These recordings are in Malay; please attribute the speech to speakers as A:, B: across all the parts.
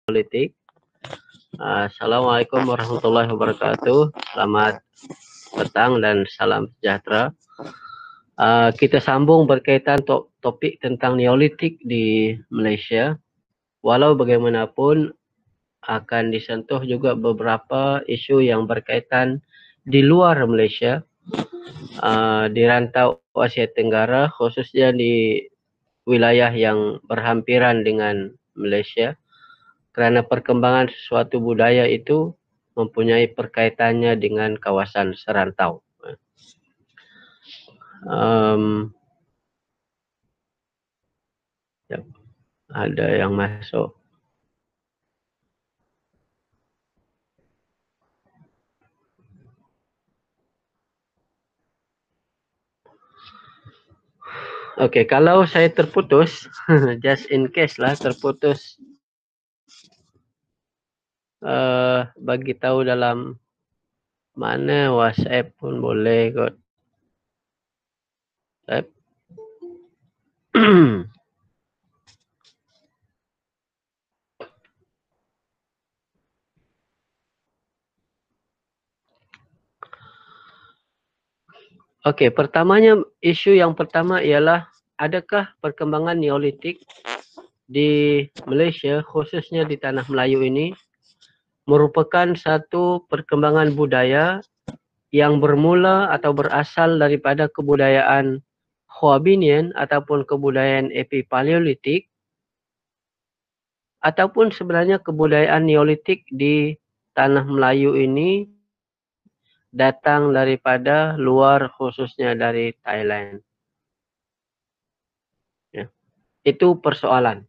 A: politik. Assalamualaikum warahmatullahi wabarakatuh. Selamat petang dan salam sejahtera. Kita sambung berkaitan topik tentang Neolitik di Malaysia. Walau bagaimanapun akan disentuh juga beberapa isu yang berkaitan di luar Malaysia, di rantau Asia Tenggara, khususnya di wilayah yang berhampiran dengan Malaysia. Kerana perkembangan sesuatu budaya itu mempunyai perkaitannya dengan kawasan serantau. Ada yang masuk. Okey, kalau saya terputus, just in case lah terputus, bagi tahu dalam mana WhatsApp pun boleh kot. Okey, isu yang pertama ialah adakah perkembangan Neolitik di Malaysia, khususnya di Tanah Melayu ini, merupakan satu perkembangan budaya yang bermula atau berasal daripada kebudayaan Hoabinian ataupun kebudayaan Epipaleolitik, ataupun sebenarnya kebudayaan Neolitik di Tanah Melayu ini datang daripada luar, khususnya dari Thailand. Ya. Itu persoalan.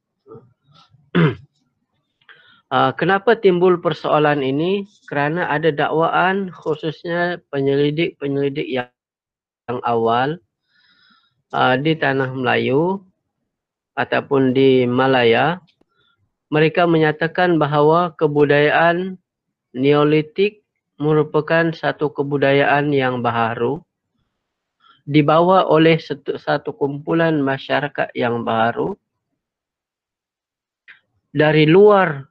A: Kenapa timbul persoalan ini? Kerana ada dakwaan, khususnya penyelidik-penyelidik yang awal di Tanah Melayu ataupun di Malaya. Mereka menyatakan bahawa kebudayaan Neolitik merupakan satu kebudayaan yang baharu, dibawa oleh satu kumpulan masyarakat yang baru dari luar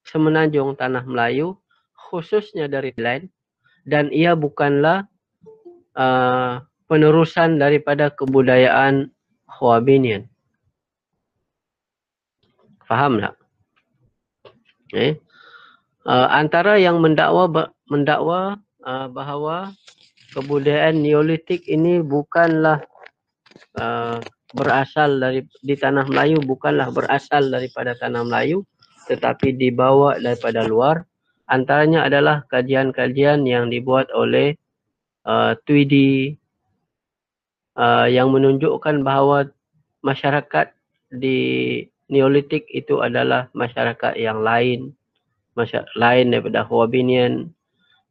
A: semenanjung Tanah Melayu, khususnya dari Thailand, dan ia bukanlah penerusan daripada kebudayaan Hoabinian. Faham tak? Antara yang mendakwa bahawa kebudayaan Neolitik ini bukanlah berasal di Tanah Melayu, bukanlah berasal daripada Tanah Melayu, tetapi dibawa daripada luar. Antaranya adalah kajian-kajian yang dibuat oleh Tweedy yang menunjukkan bahawa masyarakat di Neolitik itu adalah masyarakat yang lain daripada Hoabinian.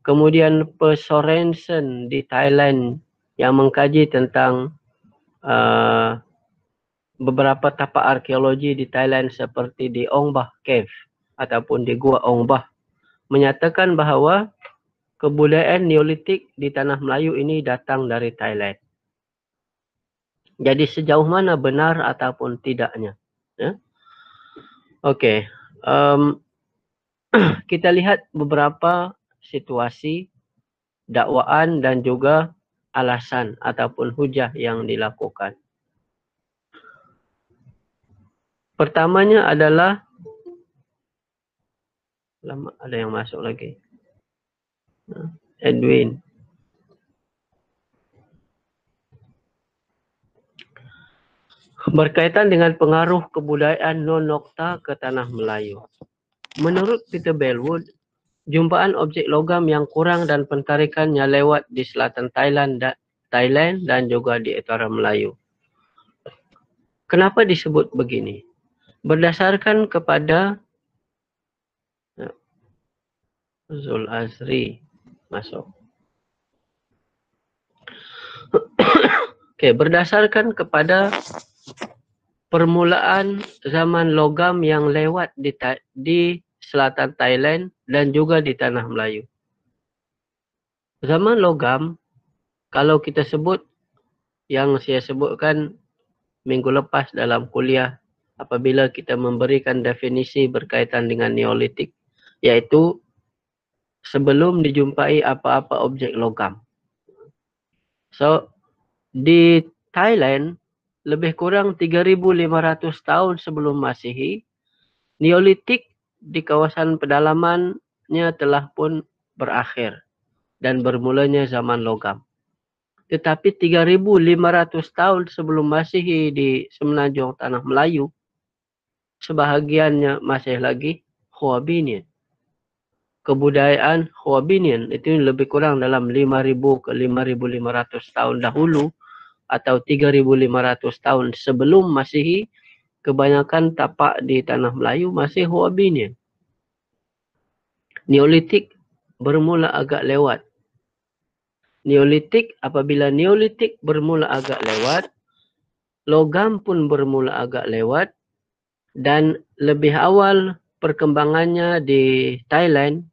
A: Kemudian Sorensen di Thailand yang mengkaji tentang beberapa tapak arkeologi di Thailand seperti di Ong Bah Cave ataupun di Gua Ong Bah, menyatakan bahawa kebudayaan Neolitik di Tanah Melayu ini datang dari Thailand. Jadi sejauh mana benar ataupun tidaknya? Ya? Okey. Kita lihat beberapa situasi, dakwaan dan juga alasan ataupun hujah yang dilakukan. Pertamanya adalah, ada yang masuk lagi. Edwin. Berkaitan dengan pengaruh kebudayaan non-nokta ke Tanah Melayu. Menurut Peter Bellwood, jumpaan objek logam yang kurang dan pentarikannya lewat di selatan Thailand dan juga di utara Melayu. Kenapa disebut begini? Berdasarkan kepada Zul Azri masuk. Okey, berdasarkan kepada permulaan zaman logam yang lewat di selatan Thailand dan juga di Tanah Melayu. Zaman logam, kalau kita sebut yang saya sebutkan minggu lepas dalam kuliah apabila kita memberikan definisi berkaitan dengan Neolitik, yaitu sebelum dijumpai apa-apa objek logam. So, di Thailand, lebih kurang 3.500 tahun sebelum Masehi, Neolitik di kawasan pedalamannya telah pun berakhir dan bermulanya zaman logam. Tetapi 3.500 tahun sebelum Masehi di semenanjung Tanah Melayu, sebahagiannya masih lagi Hoabinian. Kebudayaan Hoabinian itu lebih kurang dalam 5.000 ke 5.500 tahun dahulu atau 3.500 tahun sebelum Masehi, kebanyakan tapak di Tanah Melayu masih Hoabinian. Neolitik bermula agak lewat. Apabila Neolitik bermula agak lewat, logam pun bermula agak lewat, dan lebih awal perkembangannya di Thailand,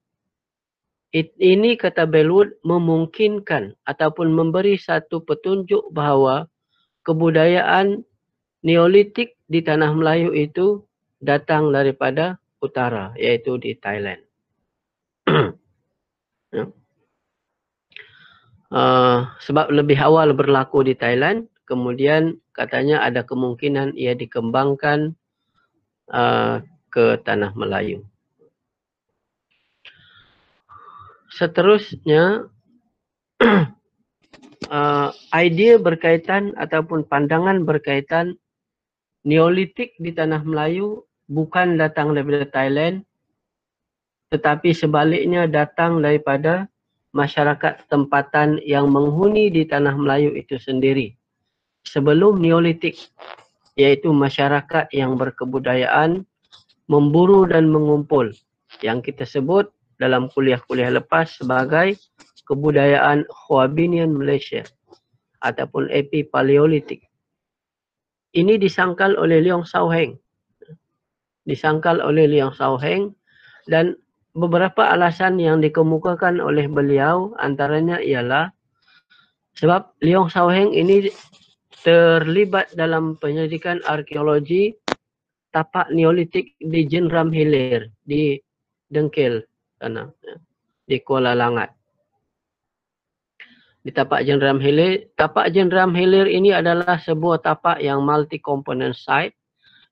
A: ini kata Bellwood memungkinkan ataupun memberi satu petunjuk bahawa kebudayaan Neolitik di Tanah Melayu itu datang daripada utara, iaitu di Thailand. Sebab lebih awal berlaku di Thailand, kemudian katanya ada kemungkinan ia dikembangkan ke Tanah Melayu. Seterusnya, idea berkaitan ataupun pandangan berkaitan Neolitik di Tanah Melayu bukan datang daripada Thailand, tetapi sebaliknya datang daripada masyarakat tempatan yang menghuni di Tanah Melayu itu sendiri. Sebelum Neolitik, iaitu masyarakat yang berkebudayaan memburu dan mengumpul, yang kita sebut dalam kuliah-kuliah lepas sebagai kebudayaan Hoabinian Malaysia ataupun Epipaleolitik. Ini disangkal oleh Leong Sau Heng. Dan beberapa alasan yang dikemukakan oleh beliau antaranya ialah sebab Leong Sau Heng ini terlibat dalam penyelidikan arkeologi tapak Neolitik di Jenram Hilir di Dengkil sana, di Kuala Langat. Di tapak Jenram Hilir ini adalah sebuah tapak yang multi-component site,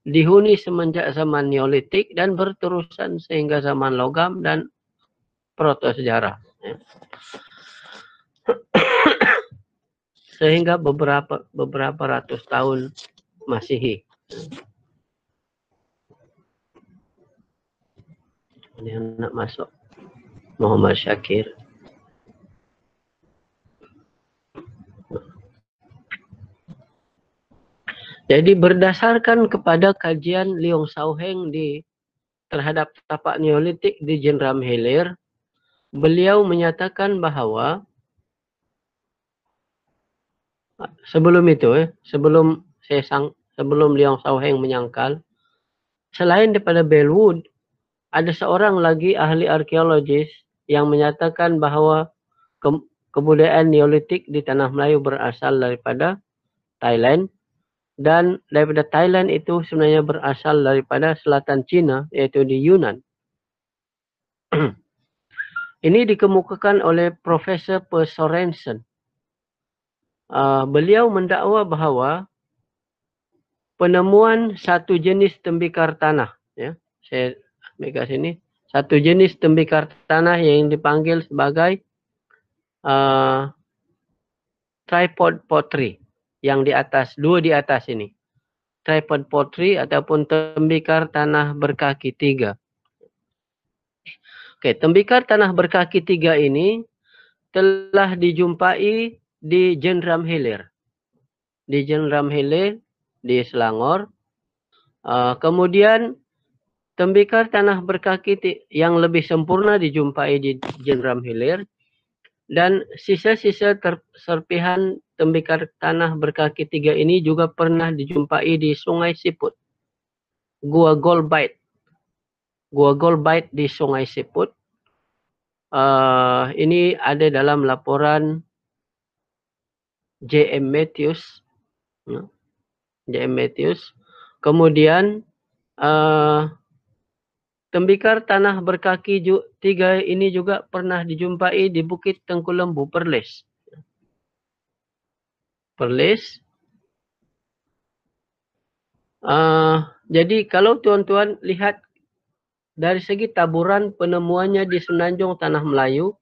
A: dihuni semenjak zaman Neolitik dan berterusan sehingga zaman logam dan protosejarah. Sehingga beberapa ratus tahun Masehi. Ini nak masuk Muhammad Syakir. Jadi berdasarkan kepada kajian Leong Sau Heng terhadap tapak Neolitik di Jenram Hilir, beliau menyatakan bahawa sebelum Leong Sau Heng menyangkal, selain daripada Bellwood, ada seorang lagi ahli arkeologis yang menyatakan bahawa kebudayaan Neolitik di Tanah Melayu berasal daripada Thailand. Dan daripada Thailand itu sebenarnya berasal daripada selatan China, iaitu di Yunnan. Ini dikemukakan oleh Profesor Per Sorensen. Beliau mendakwa bahawa penemuan satu jenis tembikar tanah, ya, saya ambil kat sini, satu jenis tembikar tanah yang dipanggil sebagai tripod pottery, yang di atas, dua di atas ini. Tripod pottery ataupun tembikar tanah berkaki tiga. Okey, tembikar tanah berkaki tiga ini telah dijumpai di Jenram Hilir. Di Jenram Hilir, di Selangor. Kemudian tembikar tanah berkaki yang lebih sempurna dijumpai di Jenram Hilir. Dan sisa-sisa serpihan tembikar tanah berkaki tiga ini juga pernah dijumpai di Sungai Siput. Gua Golbite di Sungai Siput. Ini ada dalam laporan J.M. Matthews. Kemudian tembikar tanah berkaki 3 ini juga pernah dijumpai di Bukit Tengku Lembu, Perlis. Jadi kalau tuan-tuan lihat dari segi taburan penemuannya di Semenanjung Tanah Melayu,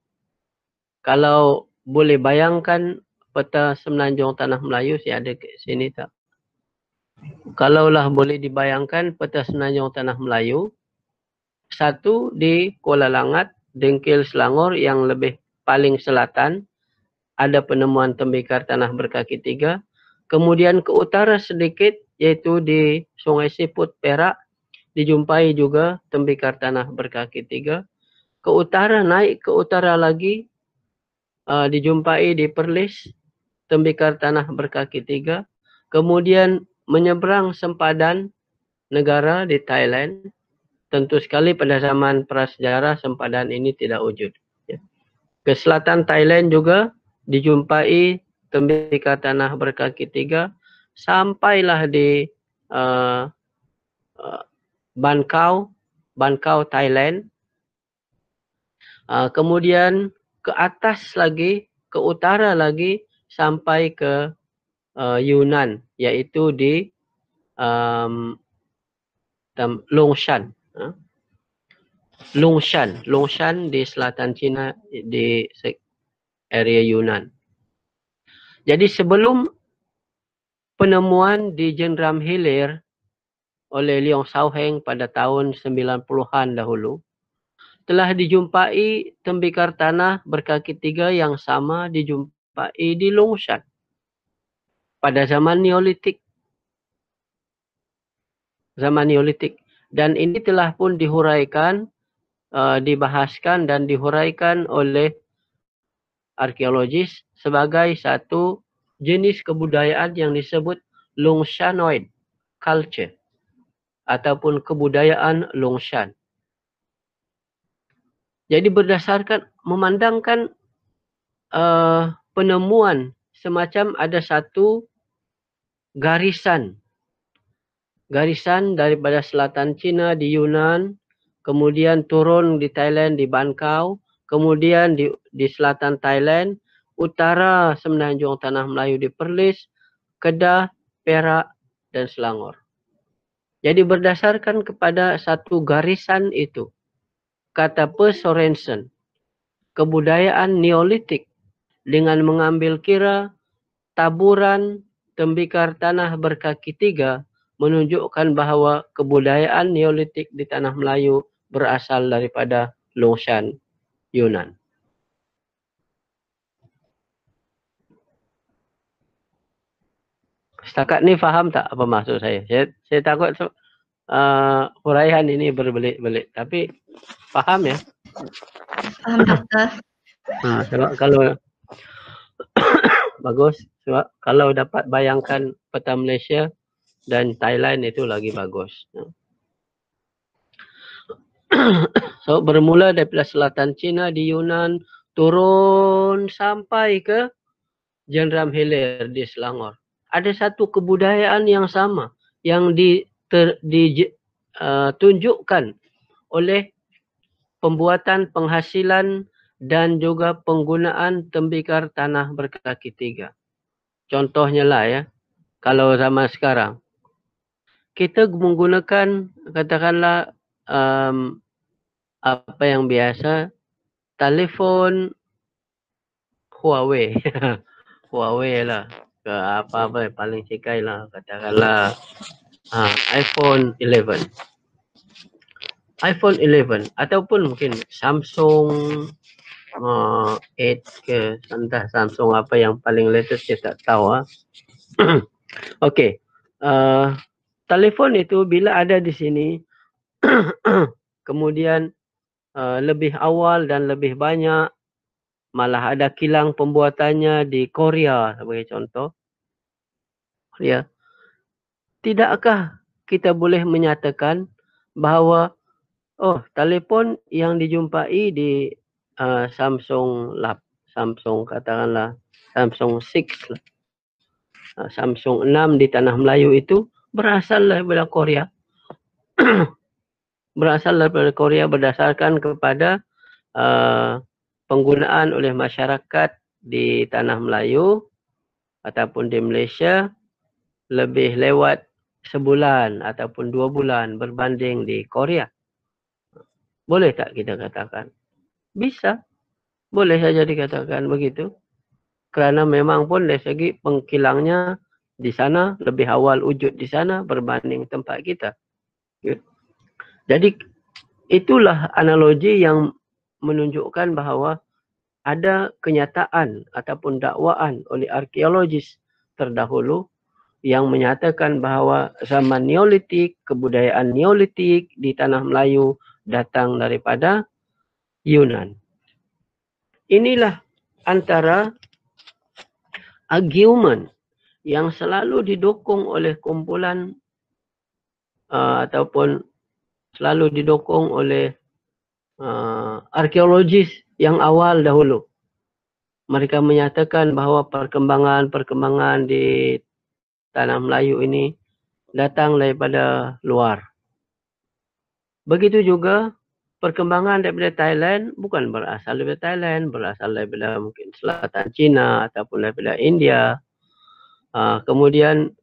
A: kalau boleh bayangkan peta Semenanjung Tanah Melayu, saya ada ke sini tak? Kalaulah boleh dibayangkan peta Semenanjung Tanah Melayu, satu di Kuala Langat, Dengkil Selangor yang lebih paling selatan, ada penemuan tembikar tanah berkaki 3. Kemudian ke utara sedikit, yaitu di Sungai Siput, Perak, dijumpai juga tembikar tanah berkaki 3. Ke utara, naik ke utara lagi, dijumpai di Perlis, tembikar tanah berkaki 3. Kemudian menyeberang sempadan negara di Thailand. Tentu sekali pada zaman prasejarah sempadan ini tidak wujud. Ke selatan Thailand juga dijumpai tembikar tanah berkaki 3. Sampailah di Bankau, Thailand. Kemudian ke atas lagi, ke utara lagi, sampai ke Yunnan, yaitu di Longshan. Longshan di selatan China, di area Yunnan. Jadi sebelum penemuan di Jendram Hilir oleh Leong Sao-heng pada tahun 90-an dahulu, telah dijumpai tembikar tanah berkaki 3 yang sama dijumpai di Longshan pada zaman Neolitik. Dan ini telah pun dihuraikan, dibahaskan dan dihuraikan oleh arkeologis sebagai satu jenis kebudayaan yang disebut Longshanoid culture ataupun kebudayaan Longshan. Jadi berdasarkan memandangkan penemuan semacam ada satu garisan daripada selatan China di Yunnan, kemudian turun di Thailand di Bankau, kemudian di selatan Thailand, utara Semenanjung Tanah Melayu di Perlis, Kedah, Perak dan Selangor. Jadi berdasarkan kepada satu garisan itu, kata Per Sorensen, kebudayaan Neolitik dengan mengambil kira taburan tembikar tanah berkaki 3 menunjukkan bahawa kebudayaan Neolitik di Tanah Melayu berasal daripada Longshan, Yunnan. Setakat ni faham tak apa maksud saya? Saya takut huraian ini berbelit-belit. Tapi faham ya?
B: Paham, Dokter.
A: Sebab kalau bagus, sebab kalau dapat bayangkan peta Malaysia dan Thailand itu lagi bagus. So bermula daripada selatan China di Yunnan, turun sampai ke Jendram Hilir di Selangor. Ada satu kebudayaan yang sama yang ditunjukkan oleh pembuatan, penghasilan dan juga penggunaan tembikar tanah berkaki 3. Contohnya lah ya, kalau zaman sekarang kita menggunakan katakanlah apa yang biasa, telefon Huawei. Huawei lah. Ke apa-apa paling cikai lah. Katakanlah iPhone 11. iPhone 11 ataupun mungkin Samsung 8 ke, entah Samsung apa yang paling latest saya tak tahu. Okey. Telefon itu bila ada di sini kemudian lebih awal dan lebih banyak, malah ada kilang pembuatannya di Korea sebagai contoh. Ya. Tidakkah kita boleh menyatakan bahawa telefon yang dijumpai di Samsung katakanlah Samsung 6 di Tanah Melayu itu berasal daripada Korea. Berasal daripada Korea berdasarkan kepada penggunaan oleh masyarakat di Tanah Melayu ataupun di Malaysia lebih lewat sebulan ataupun 2 bulan berbanding di Korea. Boleh tak kita katakan? Bisa. Boleh saja dikatakan begitu. Kerana memang pun dari segi pengkilangnya di sana lebih awal wujud di sana berbanding tempat kita. Jadi itulah analogi yang menunjukkan bahawa ada kenyataan ataupun dakwaan oleh arkeologis terdahulu yang menyatakan bahawa zaman Neolitik, kebudayaan Neolitik di Tanah Melayu datang daripada Yunan. Inilah antara argumen yang selalu didukung oleh kumpulan ataupun selalu didukung oleh arkeologis yang awal dahulu. Mereka menyatakan bahawa perkembangan di Tanah Melayu ini datang daripada luar. Begitu juga perkembangan daripada Thailand bukan berasal daripada Thailand, berasal daripada mungkin selatan China ataupun daripada India. Kemudian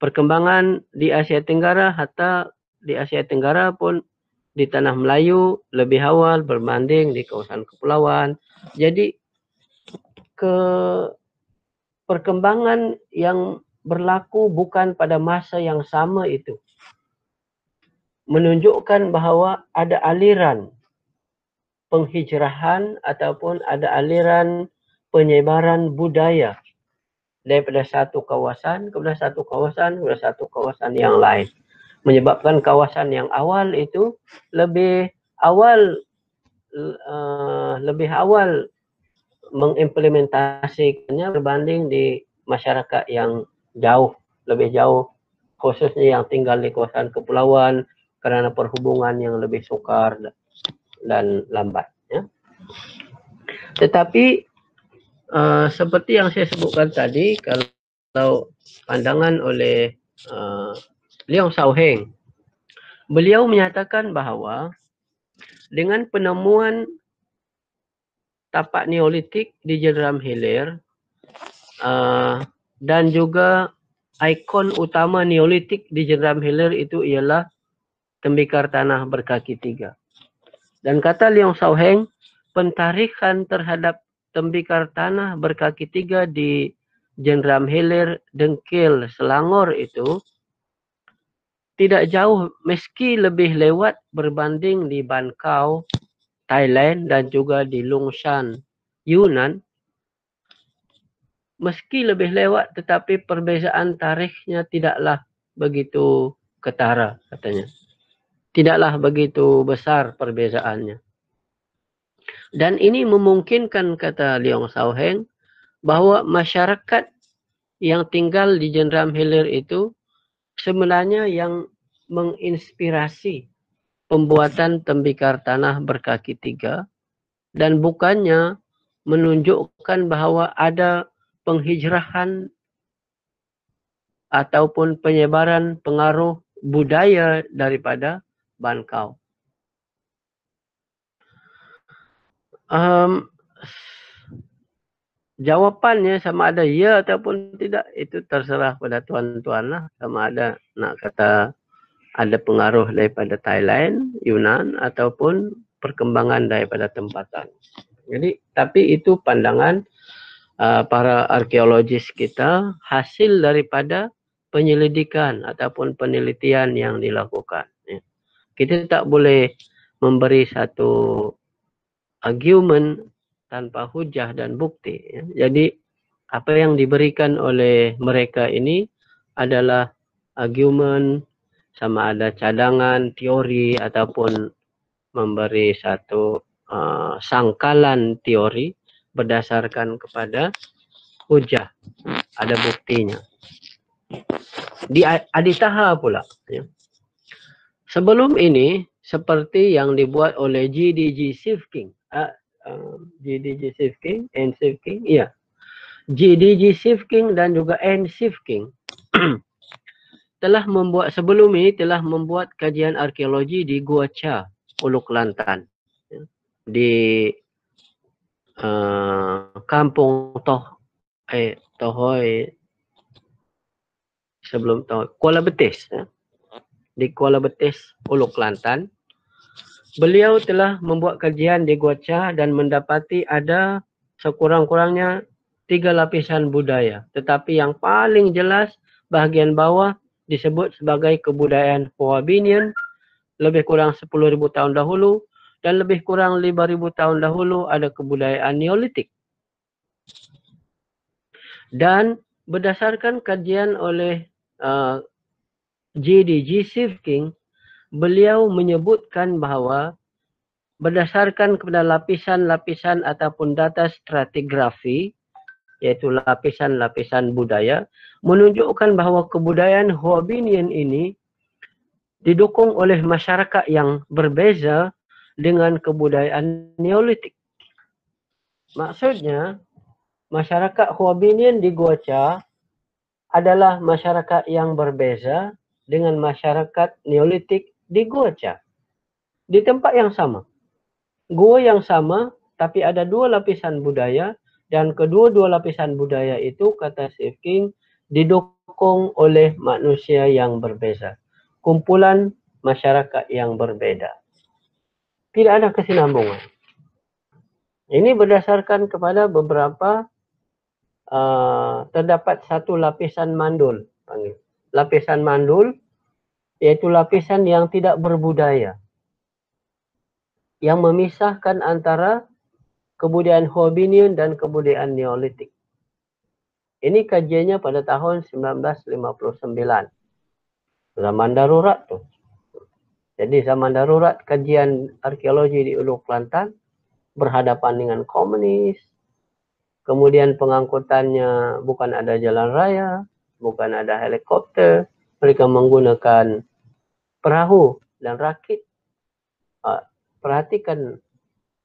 A: perkembangan di Asia Tenggara, hatta di Asia Tenggara pun di Tanah Melayu lebih awal berbanding di kawasan kepulauan. Jadi perkembangan yang berlaku bukan pada masa yang sama itu menunjukkan bahawa ada aliran penghijrahan ataupun ada aliran penyebaran budaya daripada satu kawasan kepada satu kawasan yang lain, menyebabkan kawasan yang awal itu lebih awal mengimplementasikannya berbanding di masyarakat yang lebih jauh, khususnya yang tinggal di kawasan kepulauan kerana perhubungan yang lebih sukar dan lambat. Ya. Tetapi seperti yang saya sebutkan tadi, kalau pandangan oleh Leong Sao Heng, beliau menyatakan bahawa dengan penemuan tapak Neolitik di Jeneram Hilir dan juga ikon utama Neolitik di Jeneram Hilir itu ialah tembikar tanah berkaki 3. Dan kata Leong Sao Heng, pentarikan terhadap tembikar tanah berkaki 3 di Jeneram Hilir, Dengkil, Selangor itu tidak jauh meski lebih lewat berbanding di Bankau, Thailand dan juga di Lungshan, Yunan. Meski lebih lewat tetapi perbezaan tarikhnya tidaklah begitu ketara katanya. Tidaklah begitu besar perbezaannya. Dan ini memungkinkan, kata Leong Sao Heng, bahawa masyarakat yang tinggal di Jeneram Hilir itu sebenarnya yang menginspirasi pembuatan tembikar tanah berkaki 3 dan bukannya menunjukkan bahawa ada penghijrahan ataupun penyebaran pengaruh budaya daripada Bankau. Jawapannya sama ada ya ataupun tidak, itu terserah pada tuan-tuan lah. Sama ada nak kata ada pengaruh daripada Thailand, Yunan ataupun perkembangan daripada tempatan. Jadi, tapi itu pandangan para arkeologis kita hasil daripada penyelidikan ataupun penelitian yang dilakukan. Ya. Kita tak boleh memberi satu argumen tanpa hujah dan bukti. Ya. Jadi, apa yang diberikan oleh mereka ini adalah argumen, sama ada cadangan, teori ataupun memberi satu sangkalan teori berdasarkan kepada hujah. Ada buktinya. Di Aditaha pula. Ya. Sebelum ini, seperti yang dibuat oleh GDG Sifking. GDG Sifking, N Sifking, iya. GDG Sifking dan juga N Sifking. sebelum ini telah membuat kajian arkeologi di Gua Cha, Ulu Kelantan, di kampung Tohoi sebelum Kuala Betis, di Kuala Betis, Ulu Kelantan. Beliau telah membuat kajian di Gua Cha dan mendapati ada sekurang-kurangnya 3 lapisan budaya. Tetapi yang paling jelas bahagian bawah disebut sebagai kebudayaan Hoabinian lebih kurang 10,000 tahun dahulu dan lebih kurang 5,000 tahun dahulu ada kebudayaan Neolitik. Dan berdasarkan kajian oleh J.D.G. Sivking, beliau menyebutkan bahawa berdasarkan kepada lapisan-lapisan ataupun data stratigrafi, iaitu lapisan-lapisan budaya, menunjukkan bahawa kebudayaan Hoabinian ini didukung oleh masyarakat yang berbeza dengan kebudayaan Neolitik. Maksudnya, masyarakat Hoabinian di Gua Cha adalah masyarakat yang berbeza dengan masyarakat Neolitik di Gua Cha. Di tempat yang sama. Gua yang sama, tapi ada 2 lapisan budaya, dan kedua-dua lapisan budaya itu, kata Sivking, didukung oleh manusia yang berbeza. Kumpulan masyarakat yang berbeda. Tidak ada kesinambungan. Ini berdasarkan kepada beberapa terdapat satu lapisan mandul. Lapisan mandul iaitu lapisan yang tidak berbudaya, yang memisahkan antara kebudayaan Hoabinian dan kebudayaan Neolitik. Ini kajiannya pada tahun 1959. Zaman darurat tuh. Jadi zaman darurat kajian arkeologi di Ulu Kelantan berhadapan dengan komunis. Kemudian pengangkutannya bukan ada jalan raya, bukan ada helikopter. Mereka menggunakan perahu dan rakit. Perhatikan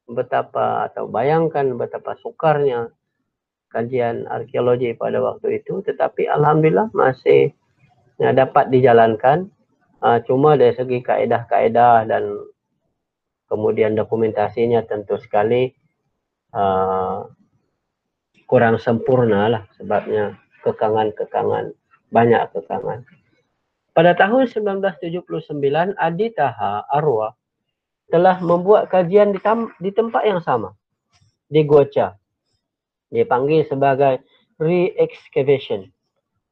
A: betapa atau bayangkan betapa sukarnya kajian arkeologi pada waktu itu. Tetapi alhamdulillah masih dapat dijalankan. Cuma dari segi kaedah-kaedah dan kemudian dokumentasinya tentu sekali kurang sempurna lah, sebabnya banyak kekangan. Pada tahun 1979, Adi Taha Arwah telah membuat kajian di tempat yang sama, di Gua Cha. Dipanggil sebagai re-excavation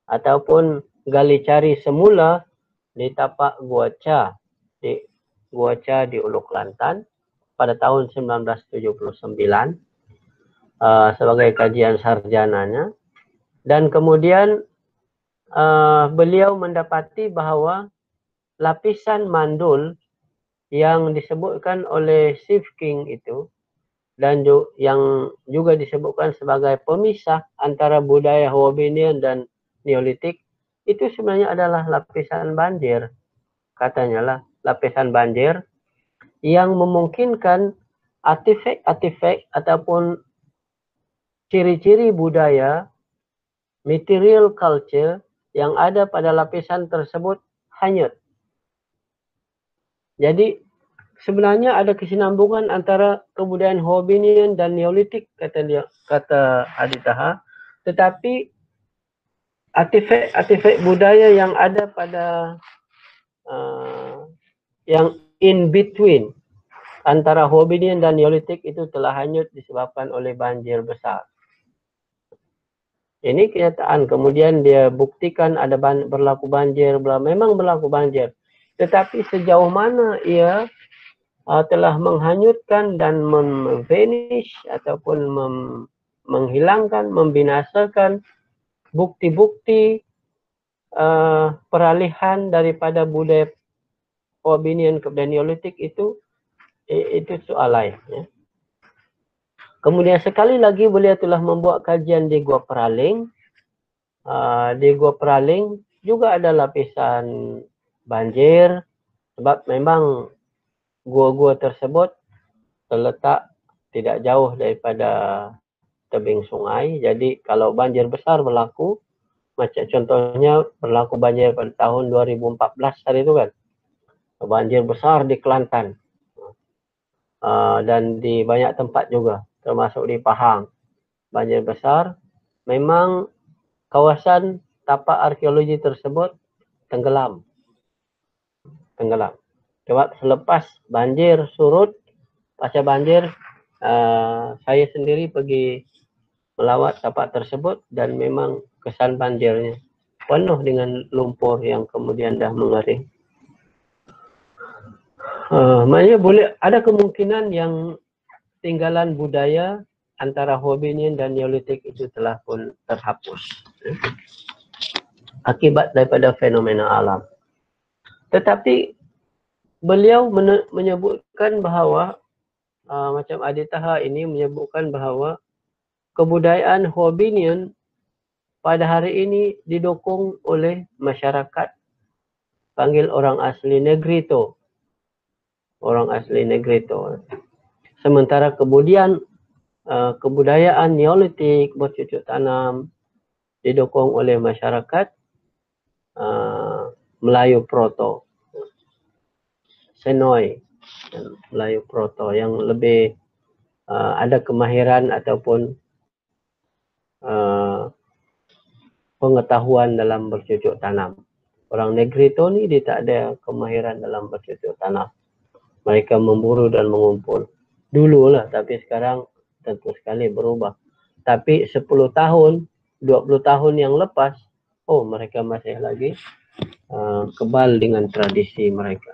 A: ataupun gali cari semula di tapak Gua Cha, di Gua Cha di Ulu Kelantan pada tahun 1979 sebagai kajian sarjananya. Dan kemudian beliau mendapati bahawa lapisan mandul yang disebutkan oleh Sivking itu dan yang juga disebutkan sebagai pemisah antara budaya Hoabinian dan Neolitik itu sebenarnya adalah lapisan banjir. Katanya lah lapisan banjir yang memungkinkan artifak-artifak ataupun ciri-ciri budaya, material culture yang ada pada lapisan tersebut hanyut. Jadi sebenarnya ada kesinambungan antara kebudayaan Hoabinian dan Neolitik, kata Adi Taha. Tetapi artifak budaya yang ada pada yang in between antara Hoabinian dan Neolitik itu telah hanyut disebabkan oleh banjir besar. Ini kenyataan. Kemudian dia buktikan ada berlaku banjir, memang berlaku banjir. Tetapi sejauh mana ia telah menghanyutkan dan memvanish ataupun menghilangkan, membinasakan bukti-bukti peralihan daripada budaya Hoabinian ke Neolitik itu soal lain. Ya. Kemudian sekali lagi beliau telah membuat kajian di Gua Peraling. Di Gua Peraling juga ada lapisan banjir sebab memang gua-gua tersebut terletak tidak jauh daripada tebing sungai. Jadi kalau banjir besar berlaku, Macam contohnya berlaku banjir pada tahun 2014 hari itu kan. Banjir besar di Kelantan. Dan di banyak tempat juga, termasuk di Pahang. Banjir besar. Memang kawasan tapak arkeologi tersebut tenggelam. Sebab selepas banjir surut, pasca banjir, saya sendiri pergi melawat tapak tersebut dan memang kesan banjirnya penuh dengan lumpur yang kemudian dah mengering. Maknanya boleh ada kemungkinan yang tinggalan budaya antara Hominin dan Neolitik itu telah pun terhapus akibat daripada fenomena alam. Tetapi beliau menyebutkan bahawa macam Adi Taha ini menyebutkan bahawa kebudayaan Hominin pada hari ini didukung oleh masyarakat panggil orang asli Negrito. Orang asli Negrito. Sementara kemudian kebudayaan Neolitik bercucuk tanam didukung oleh masyarakat Melayu Proto. Senoi. Melayu Proto yang lebih ada kemahiran ataupun pengetahuan dalam bercucuk tanam. Orang Negrito ni dia tak ada kemahiran dalam bercucuk tanam. Mereka memburu dan mengumpul. Dululah, tapi sekarang tentu sekali berubah. Tapi 10 tahun, 20 tahun yang lepas, mereka masih lagi kebal dengan tradisi mereka.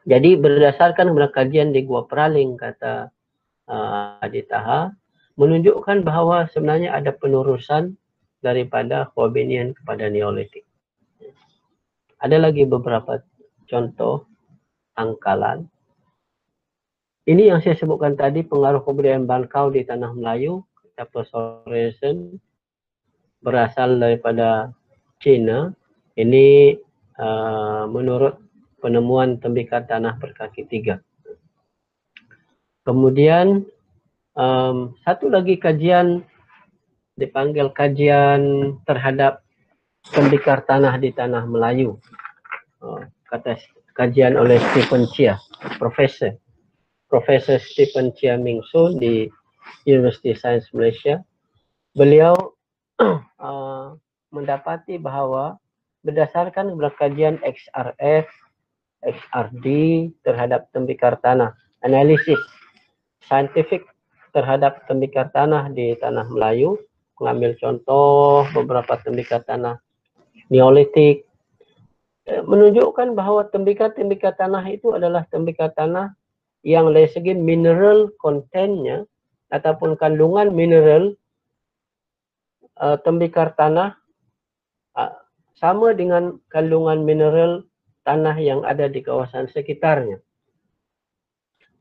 A: Jadi berdasarkan kajian di Gua Peraling, kata Adi Taha, menunjukkan bahawa sebenarnya ada penerusan daripada Hominin kepada Neolitik. Ada lagi beberapa contoh angkalan. Ini yang saya sebutkan tadi, pengaruh kebudayaan Bankau di tanah Melayu, kata Profesor Reason, berasal daripada China. Ini menurut penemuan tembikar tanah berkaki 3. Kemudian satu lagi kajian dipanggil kajian terhadap tembikar tanah di tanah Melayu. Kata kajian oleh Stephen Chia, Profesor Stephen Chia Ming Sun di University Science Malaysia. Beliau mendapati bahawa berdasarkan kajian XRF, XRD terhadap tembikar tanah, analisis saintifik terhadap tembikar tanah di tanah Melayu, mengambil contoh beberapa tembikar tanah Neolitik, menunjukkan bahawa tembikar-tembikar tanah itu adalah tembikar tanah yang dari segi mineral content-nya ataupun kandungan mineral tembikar tanah sama dengan kandungan mineral tanah yang ada di kawasan sekitarnya.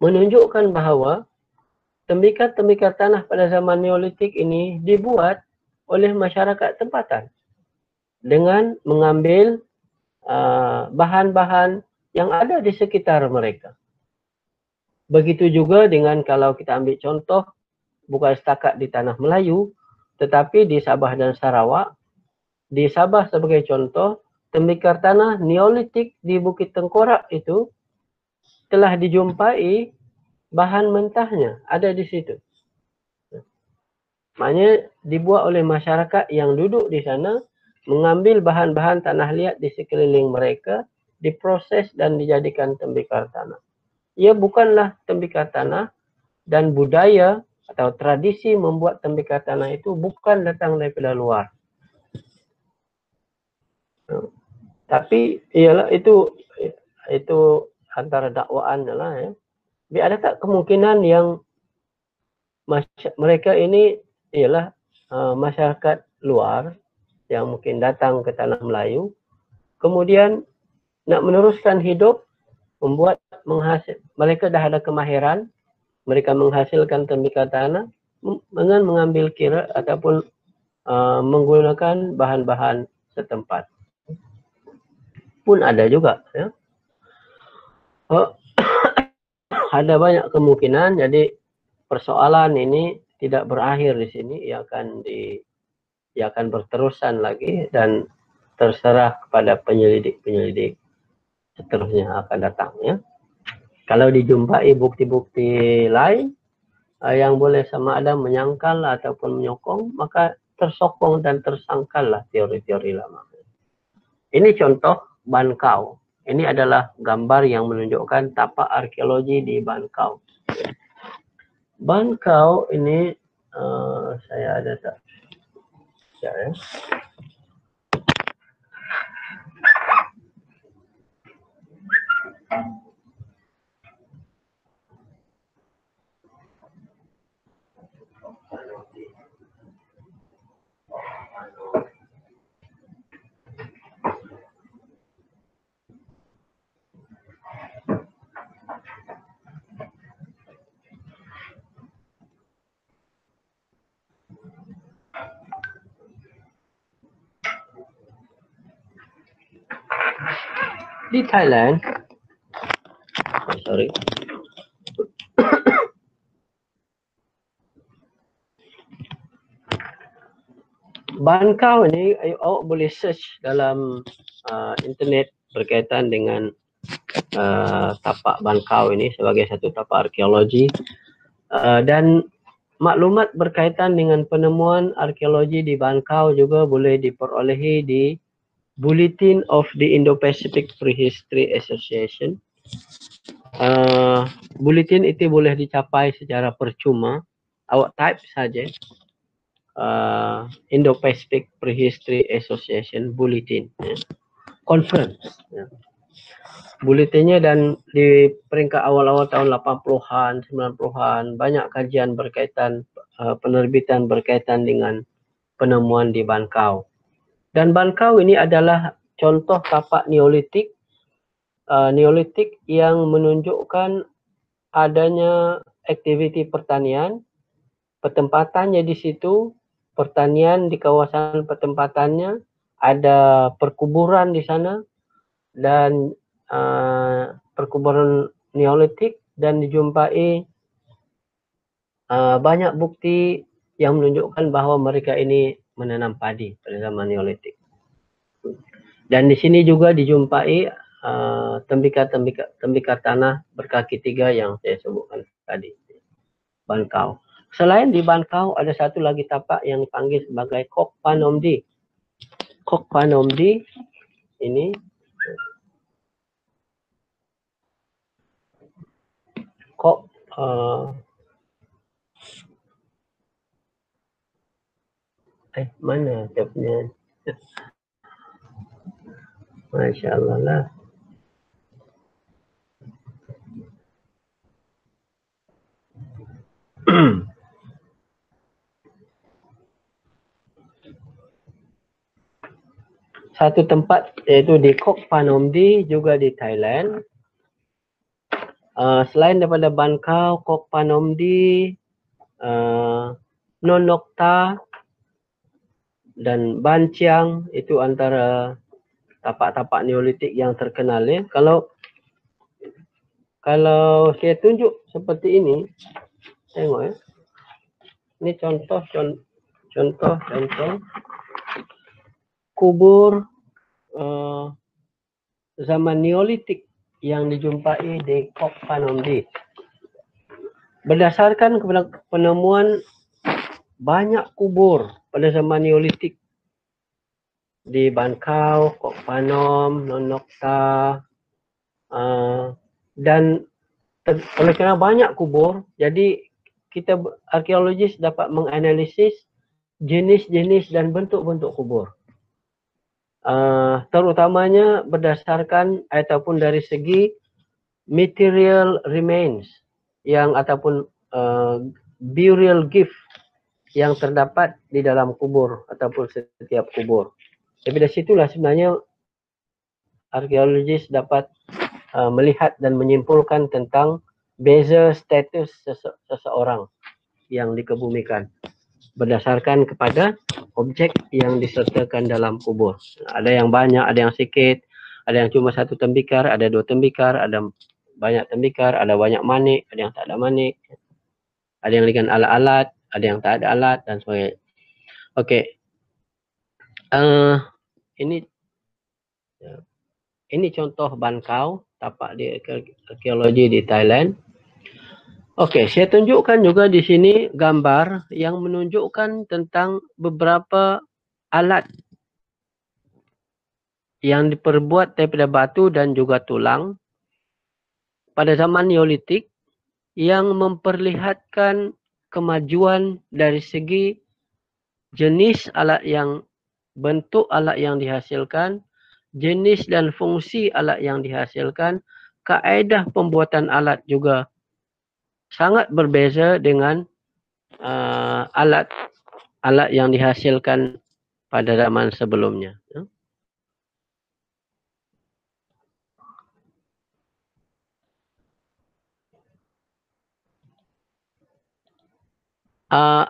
A: Menunjukkan bahawa tembikar-tembikar tanah pada zaman Neolitik ini dibuat oleh masyarakat tempatan dengan mengambil bahan-bahan yang ada di sekitar mereka. Begitu juga dengan kalau kita ambil contoh, bukan setakat di tanah Melayu, tetapi di Sabah dan Sarawak. Di Sabah sebagai contoh, tembikar tanah Neolitik di Bukit Tengkorak itu telah dijumpai bahan mentahnya ada di situ. Maknanya dibuat oleh masyarakat yang duduk di sana, mengambil bahan-bahan tanah liat di sekeliling mereka, diproses dan dijadikan tembikar tanah. Ia bukanlah tembikar tanah, dan budaya atau tradisi membuat tembikar tanah itu bukan datang daripada luar. Tapi ialah itu antara dakwaan lah ya. Ada tak kemungkinan yang mereka ini ialah masyarakat luar yang mungkin datang ke tanah Melayu, kemudian nak meneruskan hidup, membuat mereka dah ada kemahiran, mereka menghasilkan tembikar tanah dengan mengambil kira ataupun menggunakan bahan-bahan setempat. Pun ada juga ya. Ada banyak kemungkinan, jadi persoalan ini tidak berakhir di sini, ia akan berterusan lagi dan terserah kepada penyelidik-penyelidik seterusnya akan datang, ya. Kalau dijumpai bukti-bukti lain yang boleh sama ada menyangkal ataupun menyokong, maka tersokong dan tersangkallah teori-teori lama. Ini contoh Bankau. Ini adalah gambar yang menunjukkan tapak arkeologi di Bankau. Bankau ini saya ada tak? Ya. Di Thailand, sorry, Bankau ini awak boleh search dalam internet berkaitan dengan tapak Bankau ini sebagai satu tapak arkeologi, dan maklumat berkaitan dengan penemuan arkeologi di Bankau juga boleh diperolehi di Bulletin of the Indo-Pacific Prehistory Association. Bulletin itu boleh dicapai secara percuma. Awak type saja Indo-Pacific Prehistory Association Bulletin, ya. Conference, ya. Bulletinnya, dan di peringkat awal-awal tahun 80-an, 90-an banyak kajian berkaitan penerbitan berkaitan dengan penemuan di Bankau. Dan Bankau ini adalah contoh tapak Neolitik, yang menunjukkan adanya aktiviti pertanian, petempatannya di situ, pertanian di kawasan petempatannya, ada perkuburan di sana, dan perkuburan Neolitik, dan dijumpai banyak bukti yang menunjukkan bahwa mereka ini menanam padi pada zaman Neolitik. Dan di sini juga dijumpai tembikar tanah berkaki 3 yang saya sebutkan tadi, Bankau. Selain di Bankau, ada satu lagi tapak yang dipanggil sebagai Kok Panomdi. Kok Panomdi ini Kok mana tabnya? Masya Allah lah. Satu tempat yaitu di Kok Panomdi, juga di Thailand. Selain daripada Bankau, Kok Panomdi, Non Nokta dan Ban Chiang itu antara tapak-tapak Neolitik yang terkenal, ya. Kalau saya tunjuk seperti ini, tengok, ya. Ini contoh kubur zaman Neolitik yang dijumpai di Kok Panomdi. Berdasarkan kepada penemuan banyak kubur pada zaman Neolitik di Bankau, Kok Panom, Non Nokta, dan oleh kerana banyak kubur, jadi kita arkeologis dapat menganalisis jenis-jenis dan bentuk-bentuk kubur. Terutamanya berdasarkan ataupun dari segi material remains yang ataupun burial gift yang terdapat di dalam kubur ataupun setiap kubur. Jadi dari situlah sebenarnya arkeologis dapat melihat dan menyimpulkan tentang beza status seseorang yang dikebumikan berdasarkan kepada objek yang disertakan dalam kubur. Ada yang banyak, ada yang sikit, ada yang cuma satu tembikar, ada 2 tembikar, ada banyak tembikar, ada banyak manik, ada yang tak ada manik, ada yang dengan alat-alat, ada yang tak ada alat dan sebagainya. Okey. Ini contoh Bankau, tapak di arkeologi di Thailand. Okey, saya tunjukkan juga di sini gambar yang menunjukkan tentang beberapa alat yang diperbuat daripada batu dan juga tulang pada zaman Neolitik yang memperlihatkan kemajuan dari segi jenis alat yang bentuk alat yang dihasilkan, jenis dan fungsi alat yang dihasilkan, kaedah pembuatan alat juga sangat berbeza dengan alat yang dihasilkan pada zaman sebelumnya.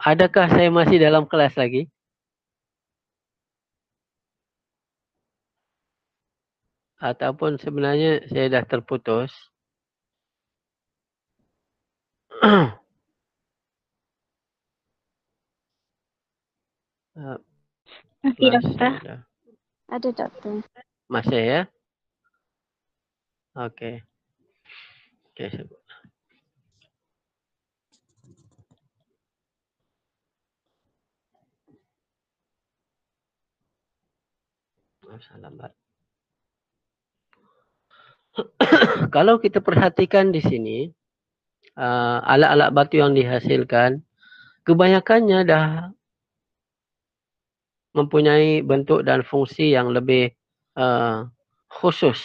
A: Adakah saya masih dalam kelas lagi? Ataupun sebenarnya saya dah terputus?
B: Masih, Dokter. Ada, Dokter.
A: Masih ya? Okey. Okey. Lambat. Kalau kita perhatikan di sini, alat-alat batu yang dihasilkan, kebanyakannya dah mempunyai bentuk dan fungsi yang lebih khusus.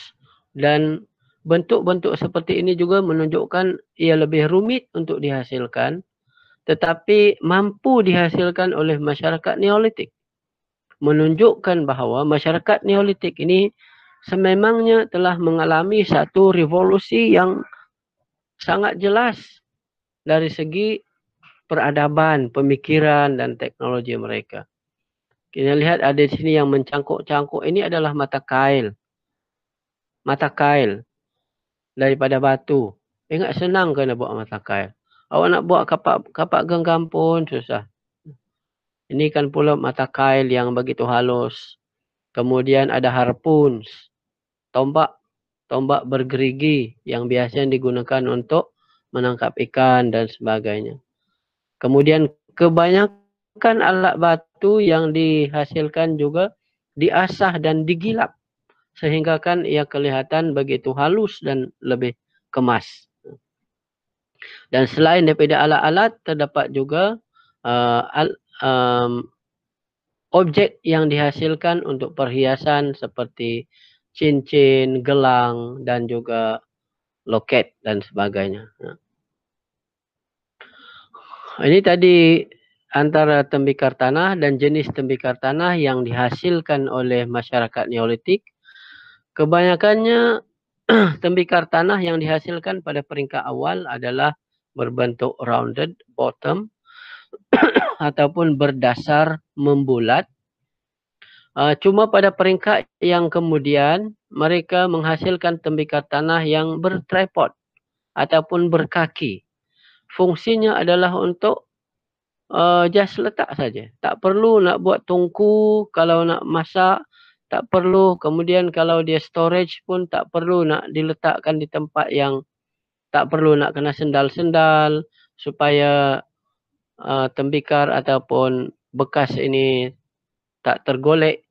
A: Dan bentuk-bentuk seperti ini juga menunjukkan ia lebih rumit untuk dihasilkan, tetapi mampu dihasilkan oleh masyarakat Neolitik. Menunjukkan bahawa masyarakat Neolitik ini sememangnya telah mengalami satu revolusi yang sangat jelas dari segi peradaban, pemikiran dan teknologi mereka. Kita lihat ada di sini yang mencangkuk-cangkuk. Ini adalah mata kail. Mata kail daripada batu. Ingat senang ke nak buat mata kail? Awak nak buat kapak genggam pun susah. Ini kan pula mata kail yang begitu halus. Kemudian ada harpun, tombak bergerigi yang biasanya digunakan untuk menangkap ikan dan sebagainya. Kemudian kebanyakan alat batu yang dihasilkan juga diasah dan digilap sehingga kan ia kelihatan begitu halus dan lebih kemas. Dan selain daripada alat-alat, terdapat juga objek yang dihasilkan untuk perhiasan seperti cincin, gelang dan juga loket dan sebagainya. Ini tadi antara tembikar tanah dan jenis tembikar tanah yang dihasilkan oleh masyarakat Neolitik. Kebanyakannya tembikar tanah yang dihasilkan pada peringkat awal adalah berbentuk rounded bottom ataupun berdasar membulat. Cuma pada peringkat yang kemudian mereka menghasilkan tembikar tanah yang bertripod ataupun berkaki. Fungsinya adalah untuk just letak saja. Tak perlu nak buat tungku kalau nak masak. Tak perlu. Kemudian kalau dia storage pun tak perlu nak diletakkan di tempat yang tak perlu nak kena sendal-sendal supaya tembikar ataupun bekas ini tak tergolek.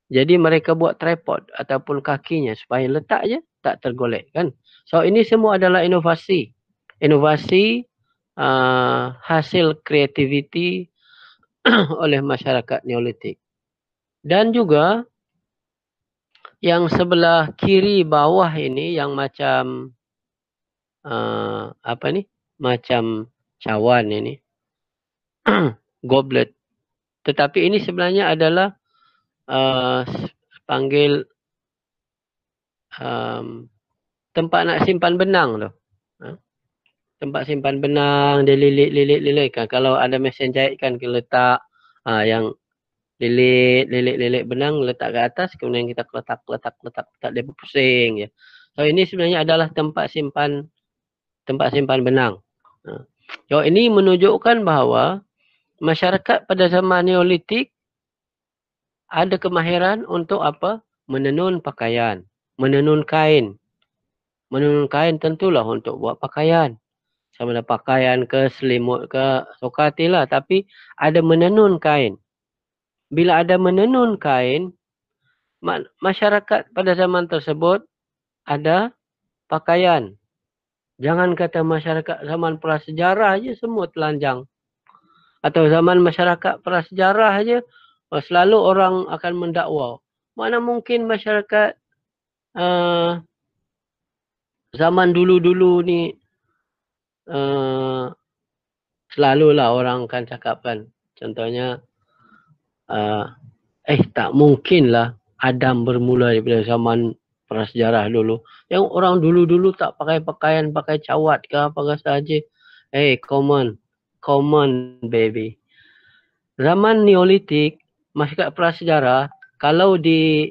A: Jadi mereka buat tripod ataupun kakinya supaya letak je tak tergolek kan. So ini semua adalah inovasi. Inovasi hasil kreativiti oleh masyarakat Neolitik. Dan juga yang sebelah kiri bawah ini yang macam apa ni? Macam cawan ini. Goblet. Tetapi ini sebenarnya adalah panggil tempat nak simpan benang tu. Tempat simpan benang, dia lilit kan. Kalau ada mesin jahit kan kita letak yang lilit benang letak ke atas, kemudian kita letak dia pusing je. So ini sebenarnya adalah tempat simpan benang. So, ini menunjukkan bahawa masyarakat pada zaman Neolitik ada kemahiran untuk apa? Menenun pakaian, menenun kain. Menenun kain tentulah untuk buat pakaian. Sama ada pakaian ke selimut ke sokati lah. Tapi ada menenun kain. Bila ada menenun kain, masyarakat pada zaman tersebut ada pakaian. Jangan kata masyarakat zaman prasejarah aja semua telanjang. Atau zaman masyarakat prasejarah aja selalu orang akan mendakwa. Mana mungkin masyarakat zaman dulu-dulu ni selalulah orang akan cakapkan. Contohnya, tak mungkinlah Adam bermula daripada zaman prasejarah dulu. Yang orang dulu-dulu tak pakai pakaian, pakai cawat ke apa sahaja. Come on baby. Zaman Neolitik, masyarakat prasejarah, kalau di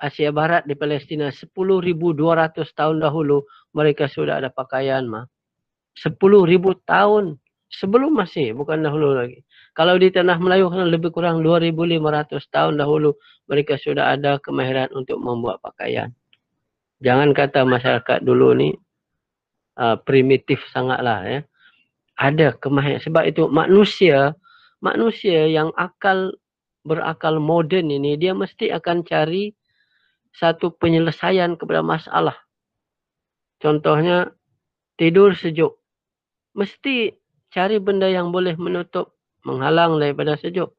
A: Asia Barat, di Palestina, 10,200 tahun dahulu, mereka sudah ada pakaian. 10,000 tahun sebelum Masih, bukan dahulu lagi. Kalau di Tanah Melayu, lebih kurang 2,500 tahun dahulu, mereka sudah ada kemahiran untuk membuat pakaian. Jangan kata masyarakat dulu ni primitif sangatlah. Ya. Ada kemahiran. Sebab itu manusia yang berakal moden ini, dia mesti akan cari satu penyelesaian kepada masalah. Contohnya, tidur sejuk. Mesti cari benda yang boleh menutup, menghalang daripada sejuk.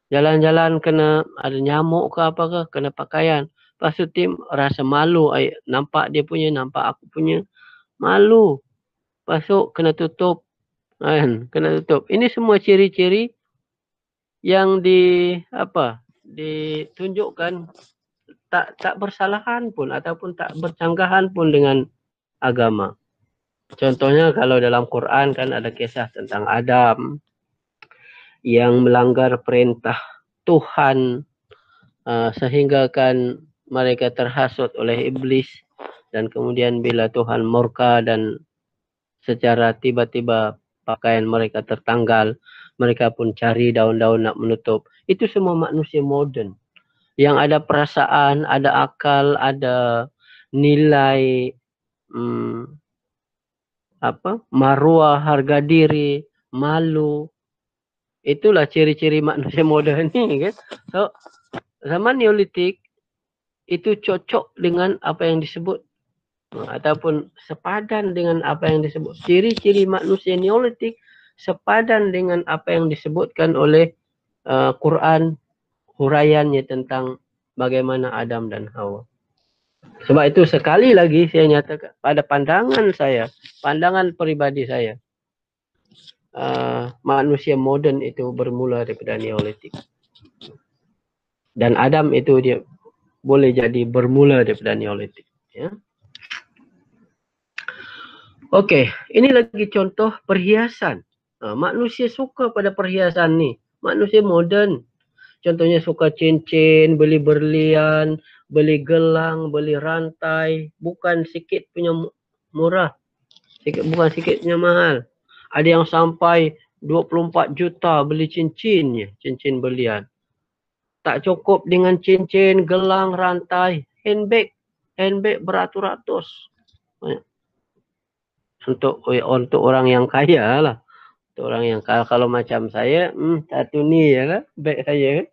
A: Jalan-jalan kena ada nyamuk ke apa ke, kena pakaian. Lepas tu tim rasa malu, nampak dia punya, nampak aku punya, malu. Lepas tu kena tutup. Kena tutup. Ini semua ciri-ciri yang ditunjukkan tak bersalahan pun ataupun tak bercanggahan pun dengan agama. Contohnya kalau dalam Quran kan ada kisah tentang Adam yang melanggar perintah Tuhan sehingga kan mereka terhasut oleh iblis, dan kemudian bila Tuhan murka dan secara tiba-tiba pakaian mereka tertanggal, mereka pun cari daun-daun nak menutup. Itu semua manusia moden yang ada perasaan, ada akal, ada nilai maruah, harga diri, malu. Itulah ciri-ciri manusia moden ni kan. So, zaman Neolitik itu cocok dengan apa yang disebut ataupun sepadan dengan apa yang disebut. Ciri-ciri manusia Neolitik sepadan dengan apa yang disebutkan oleh Quran, huraiannya tentang bagaimana Adam dan Hawa. Sebab itu sekali lagi saya nyatakan pada pandangan saya, pandangan peribadi saya, manusia moden itu bermula daripada Neolitik. Dan Adam itu dia boleh jadi bermula daripada Neolitik. Ya. Okey, ini lagi contoh perhiasan. Manusia suka pada perhiasan ni. Manusia moden. Contohnya suka cincin, beli berlian, beli gelang, beli rantai. Bukan sikit punya murah. Bukan sikit punya mahal. Ada yang sampai 24 juta beli cincinnya. Cincin berlian. Tak cukup dengan cincin, gelang, rantai. Handbag. Handbag beratus-ratus. Untuk orang yang kaya lah. Untuk orang yang kaya. Kalau macam saya, satu ni je lah beg saya.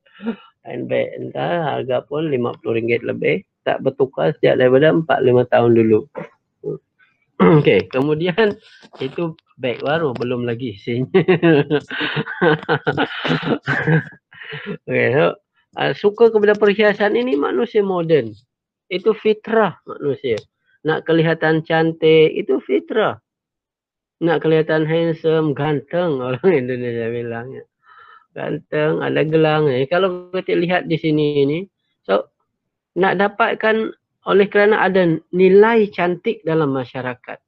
A: Handbag entah harga pun RM50 lebih. Tak bertukar sejak daripada 4-5 tahun dulu. Okey, kemudian itu beg baru, belum lagi isinya. Okey, so suka kepada perhiasan ini manusia moden. Itu fitrah manusia. Nak kelihatan cantik, itu fitrah. Nak kelihatan handsome, ganteng, orang Indonesia bilang. Ganteng, ada gelang. Kalau kita lihat di sini ini, so nak dapatkan oleh kerana ada nilai cantik dalam masyarakat,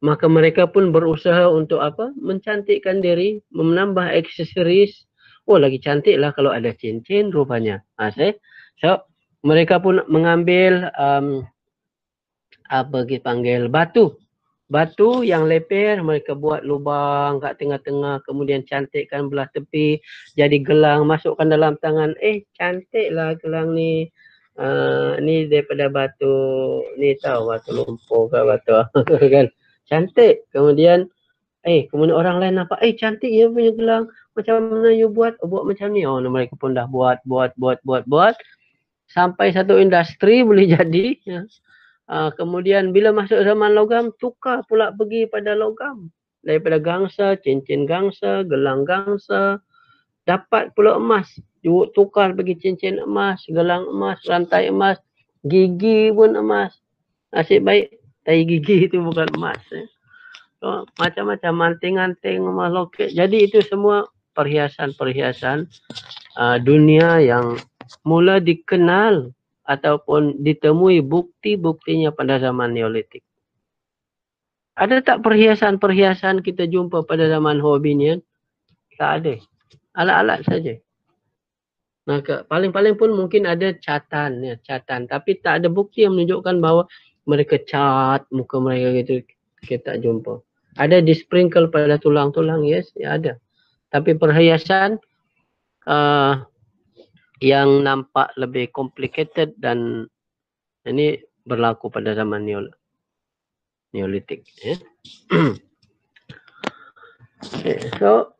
A: maka mereka pun berusaha untuk apa? Mencantikkan diri, menambah aksesoris. Oh, lagi cantik lah kalau ada cincin rupanya. So, mereka pun mengambil apa kita panggil batu. Batu yang leper, mereka buat lubang kat tengah-tengah, kemudian cantikkan belah tepi, jadi gelang, masukkan dalam tangan. Cantiklah gelang ni. Ni daripada batu, ni tahu batu lumpur ke batu kan. Cantik. Kemudian orang lain nampak, cantik ya punya gelang. Macam mana you buat? Buat macam ni. Mereka pun dah buat. Sampai satu industri boleh jadi. Ya. Kemudian bila masuk zaman logam, tukar pula pergi pada logam. Daripada gangsa, cincin gangsa, gelang gangsa. Dapat pula emas. Tukar pergi cincin emas, gelang emas, rantai emas. Gigi pun emas. Nasib baik, tai gigi itu bukan emas. So, macam-macam manting-anting, emas, loket. Jadi itu semua perhiasan-perhiasan dunia yang mula dikenal ataupun ditemui bukti-buktinya pada zaman Neolitik. Ada tak perhiasan-perhiasan kita jumpa pada zaman Hoabinian? Tak ada. Alat-alat saja. Maka paling-paling pun mungkin ada catan. Tapi tak ada bukti yang menunjukkan bahawa mereka cat muka mereka gitu. Kita tak jumpa. Ada di sprinkle pada tulang-tulang, yes, ya ada. Tapi perhiasan yang nampak lebih complicated dan ini berlaku pada zaman Neolitik. Ya. So,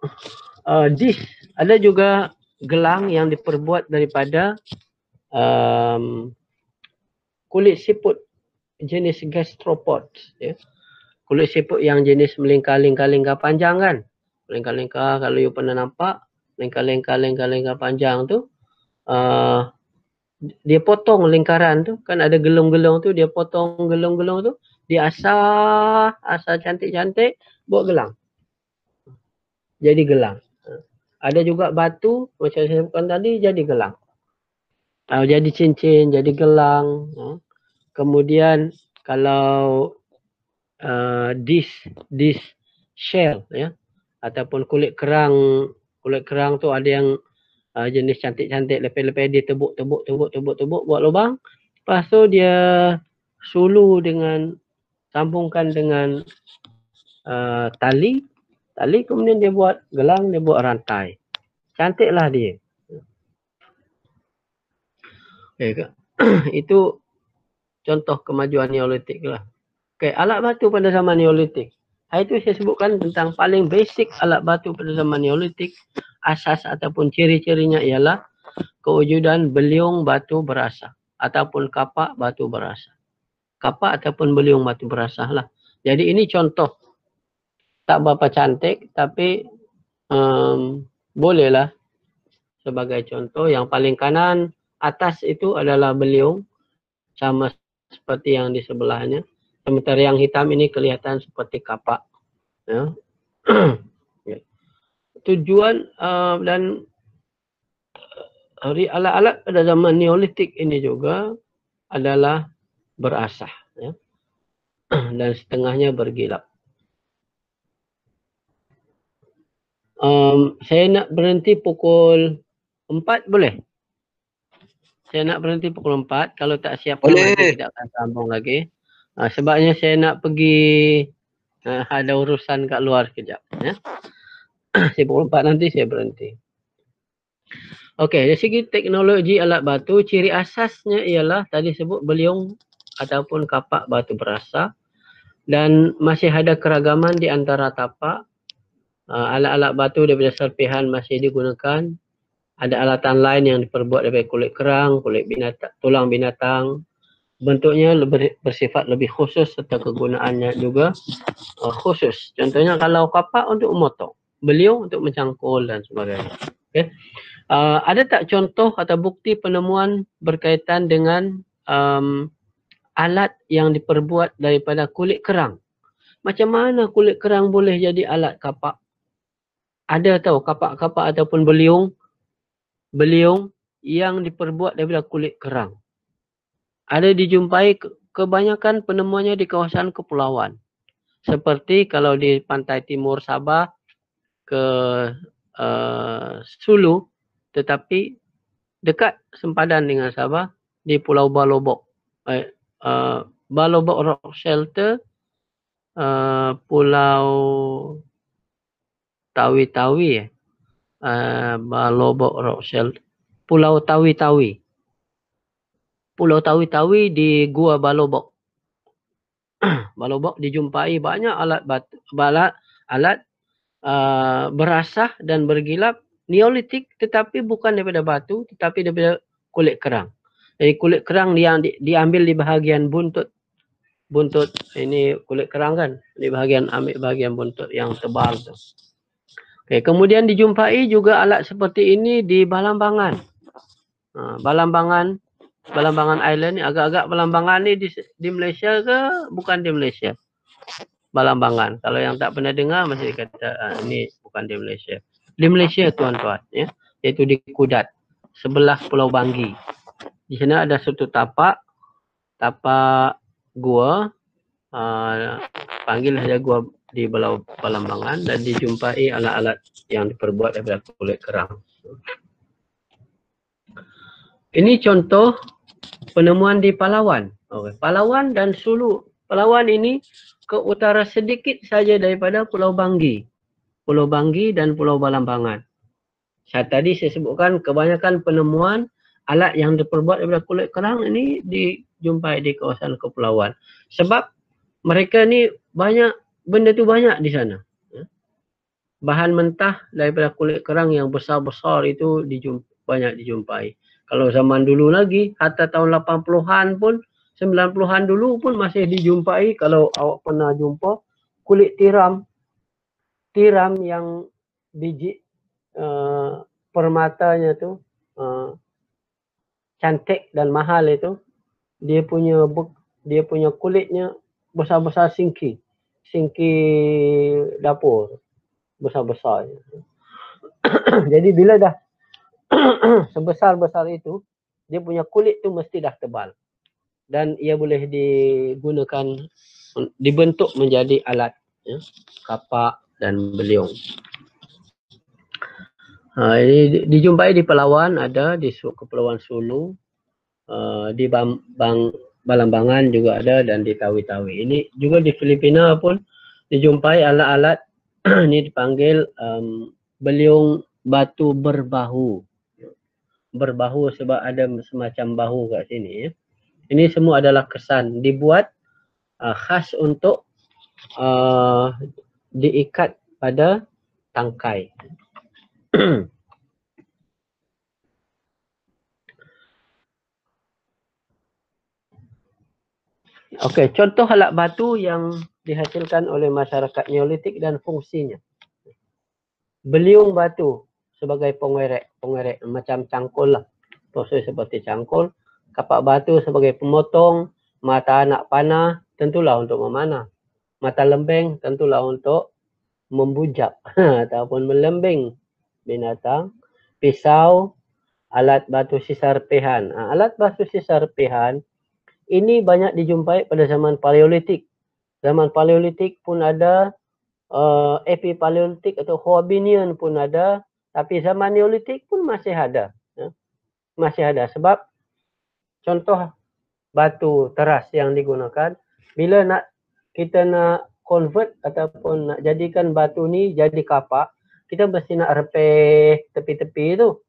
A: ada juga gelang yang diperbuat daripada kulit siput jenis gastropods. Ya. Kulit siput yang jenis melingkar-lingkar panjang kan. Melingkar-lingkar, kalau you pernah nampak, lingkar-lingkar panjang tu, dia potong lingkaran tu, kan ada gelung-gelung tu, dia potong gelung-gelung tu, dia asah cantik-cantik, buat gelang. Jadi gelang. Ada juga batu, macam saya sebutkan tadi, jadi gelang. Jadi cincin, jadi gelang. Kemudian kalau this shell, ya, ataupun kulit kerang tu ada yang jenis cantik-cantik, lepas-lepas dia tebuk, buat lubang. Lepas tu dia sambungkan dengan tali, kemudian dia buat gelang, dia buat rantai. Cantiklah dia. Itu contoh kemajuan Neolitik lah. Alat batu pada zaman Neolitik. Itu saya sebutkan tentang paling basic alat batu pada zaman Neolitik. Asas ataupun ciri-cirinya ialah kewujudan beliung batu berasah ataupun kapak batu berasah. Kapak ataupun beliung batu berasah lah. Jadi ini contoh. Tak berapa cantik tapi bolehlah sebagai contoh. Yang paling kanan atas itu adalah beliung sama seperti yang di sebelahnya. Sementara yang hitam ini kelihatan seperti kapak. Ya. Tujuan dan alat-alat pada zaman Neolitik ini juga adalah berasah. Ya. Dan setengahnya bergilap. Saya nak berhenti pukul 4 boleh? Saya nak berhenti pukul 4. Kalau tak siap, nanti kita akan sambung lagi. Sebabnya saya nak pergi ada urusan kat luar sekejap. Ya. Saya pukul 4 nanti saya berhenti. Okey, dari segi teknologi alat batu, ciri asasnya ialah tadi sebut beliung ataupun kapak batu berasah. Dan masih ada keragaman di antara tapak. Alat-alat batu daripada serpihan masih digunakan. Ada alatan lain yang diperbuat daripada kulit kerang, kulit binatang, tulang binatang. Bentuknya bersifat lebih khusus serta kegunaannya juga khusus. Contohnya kalau kapak untuk memotong, beliung untuk mencangkul dan sebagainya. Okay. Ada tak contoh atau bukti penemuan berkaitan dengan alat yang diperbuat daripada kulit kerang? Macam mana kulit kerang boleh jadi alat kapak? Ada tahu kapak-kapak ataupun beliung yang diperbuat daripada kulit kerang. Ada dijumpai kebanyakan penemuannya di kawasan kepulauan. Seperti kalau di pantai timur Sabah ke Sulu, tetapi dekat sempadan dengan Sabah di Pulau Balobok. Balobok Rock Shelter Pulau Tawi-Tawi, Balobok Rochelle, Pulau Tawi-Tawi. Pulau Tawi-Tawi di Gua Balobok. Balobok dijumpai banyak alat batu, alat berasah dan bergilap Neolitik, tetapi bukan daripada batu, tetapi daripada kulit kerang. Jadi kulit kerang yang diambil di bahagian buntut. Buntut ini kulit kerang kan, di bahagian ambil bahagian buntut yang tebal tu. Okay, kemudian dijumpai juga alat seperti ini di Balambangan. Balambangan Island ni, agak-agak Balambangan ni di Malaysia ke bukan di Malaysia? Balambangan. Kalau yang tak pernah dengar masih kata ini bukan di Malaysia. Di Malaysia tuan-tuan, ya, iaitu di Kudat, sebelah Pulau Banggi. Di sana ada satu tapak gua, panggil saja gua di Balambangan, dan dijumpai alat-alat yang diperbuat daripada kulit kerang. Ini contoh penemuan di Palawan. Okay. Palawan dan Sulu. Palawan ini ke utara sedikit saja daripada Pulau Banggi. Pulau Banggi dan Pulau Balambangan. Tadi saya sebutkan kebanyakan penemuan alat yang diperbuat daripada kulit kerang ini dijumpai di kawasan kepulauan. Sebab mereka ni banyak, benda tu banyak di sana. Bahan mentah daripada kulit kerang yang besar-besar itu banyak dijumpai. Kalau zaman dulu lagi, hatta tahun 80-an pun, 90-an dulu pun masih dijumpai. Kalau awak pernah jumpa kulit tiram yang biji permatanya tu cantik dan mahal itu, dia punya kulitnya besar-besar, singki dapur besar-besar. Jadi bila dah sebesar-besar itu, dia punya kulit tu mesti dah tebal dan ia boleh dibentuk menjadi alat, ya, kapak dan beliung. Ini dijumpai di Palawan, ada di Kepulauan Sulu, di Balambangan juga ada, dan di Tawi-Tawi. Ini juga di Filipina pun dijumpai alat-alat ini dipanggil beliung batu berbahu. Berbahu sebab ada semacam bahu kat sini, ya. Ini semua adalah kesan dibuat khas untuk diikat pada tangkai. Okey, contoh alat batu yang dihasilkan oleh masyarakat Neolitik dan fungsinya. Beliung batu sebagai pengerek macam cangkul lah. Proses seperti cangkul. Kapak batu sebagai pemotong. Mata anak panah tentulah untuk memanah. Mata lembeng tentulah untuk membujak ataupun melembing binatang. Pisau, alat batu sisa repihan. Alat batu sisa repihan ini banyak dijumpai pada zaman Paleolitik. Zaman Paleolitik pun ada, Epipaleolitik atau Hoabinian pun ada, tapi zaman Neolitik pun masih ada. Ya. Masih ada sebab contoh batu teras yang digunakan, bila kita nak convert ataupun nak jadikan batu ni jadi kapak, kita mesti nak repeh tepi-tepi tu.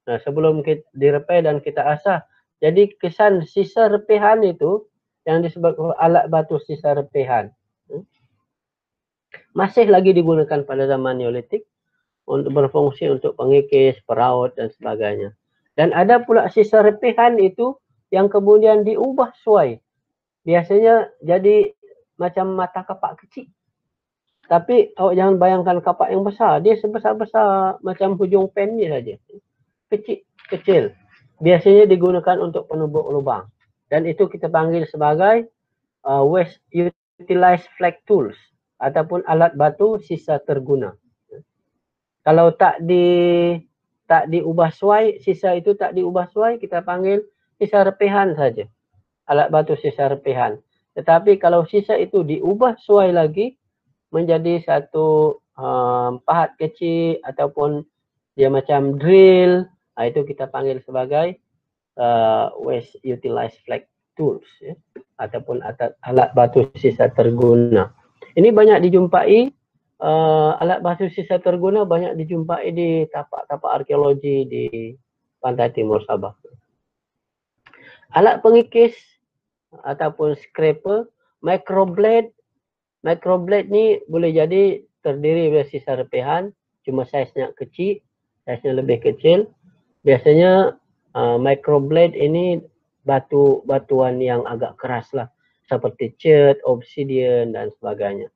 A: Nah, sebelum kita direpeh dan kita asah. Jadi kesan sisa repihan itu yang disebut alat batu sisa repihan. Masih lagi digunakan pada zaman Neolitik untuk berfungsi untuk pengikis, peraut dan sebagainya. Dan ada pula sisa repihan itu yang kemudian diubah suai. Biasanya jadi macam mata kapak kecil. Tapi awak jangan bayangkan kapak yang besar. Dia sebesar-besar macam hujung pen ni saja. Kecil. Biasanya digunakan untuk penubuk lubang. Dan itu kita panggil sebagai waste utilized flake tools ataupun alat batu sisa terguna. Kalau tak diubah suai, sisa itu tak diubah suai, kita panggil sisa repihan saja. Alat batu sisa repihan. Tetapi kalau sisa itu diubah suai lagi menjadi satu pahat kecil ataupun dia macam drill, itu kita panggil sebagai waste utilized flake tools, ya, ataupun alat batu sisa terguna. Ini banyak dijumpai, alat batu sisa terguna banyak dijumpai di tapak-tapak arkeologi di pantai timur Sabah. Alat pengikis ataupun scraper, microblade. Microblade ni boleh jadi terdiri dari sisa repihan, cuma saiznya kecil, saiznya lebih kecil. Biasanya microblade ini batuan yang agak keras lah, seperti cat, obsidian dan sebagainya.